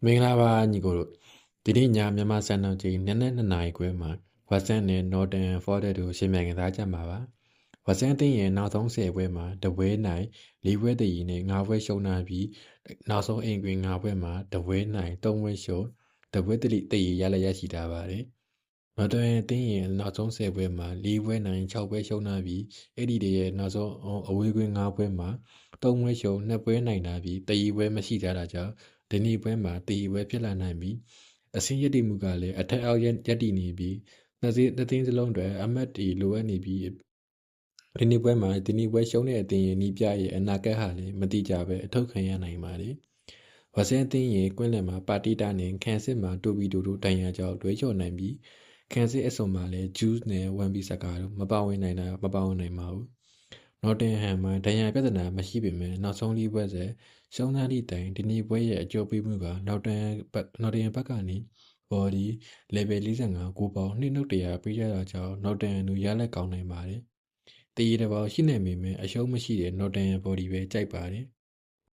မင်္ဂလာပါညီကိုတို့ဒီနေ့ညမြန်မာစံတော်ချိန်နက်နက်2 နာရီခွဲမှာဝက်ဆန်နဲ့ Northern Forest တို့ရှင်မြန်ကစားကြမှာပါဝက်ဆန်အသင်းရဲ့နောက်ဆုံး10ပွဲမှာတပွဲနိုင်4ပွဲတည်နဲ့5ပွဲရှုံးထားပြီးနောက်ဆုံးအိမ်ကွင်း5ပွဲမှာတပွဲနိုင်3ပွဲရှုံးတပွဲတည်ရလက်ရရှိထားပါတယ်Northern အသင်းရဲ့နောက်ဆုံး10ပွဲမှာ4ပွဲနိုင်6ပွဲရှုံးထားပြီးအဲ့ဒီတည်းရဲ့နောက်ဆုံးအဝေးကွင်း5ပွဲမှာ3ပွဲရှုံး2ပွဲနိုင်ထားပြီးတည်ပွဲမရှိကြတာကြောင့်ဒီနေ့ပွဲမှာတည်ပွဲဖြစ်လာနိုင်ပြီးအစင်းရည်တည်မှုကလည်းအထက်အောက်ရက်တည်နေပြီးနှစ်သင်းစလုံးတွေအမတ်တီလိုအပ်နေပြီးဒီနေ့ပွဲမှာဒီနေ့ပွဲရှုံးတဲ့အသင်းရဲ့နီးပြရဲ့အနာဂတ်ဟာလည်းမတိကြပဲအထုတ်ခံရနိုင်ပါတယ်ဝက်ဆန်အသင်းရဲ့ကွင်းလယ်မှာပါတီတာနဲ့ခန်စစ်မှာတိုဘီတိုတိုတိုင်ရကြောင်းတွေးချော်နိုင်ပြီးခန်စစ်အစုံမှာလည်းဂျူးနဲ့ဝမ်ဘီစကာတို့မပါဝင်နိုင်ပါဘူးနော်တင်ဟမ်မှာဒဏ်ရာပြဿနာမရှိပေမဲ့နောက်ဆုံးလေးပွဲဆက်ရှုံးသားသည့်တိုင်ဒီနေ့ပွဲရဲ့အကျိုးပေးမှုကနော်တင်ဘက်ကနေဘော်ဒီ level 45ကိုပေါင်း2နှုတ်100ပေးရတာကြောင့်နော်တင်လူရလက်ကောင်းနိုင်ပါတယ်။တည်ရတဲ့ပေါင်းရှိနေပေမဲ့အရှုံးမရှိတဲ့နော်တင်ဘော်ဒီပဲကြိုက်ပါတယ်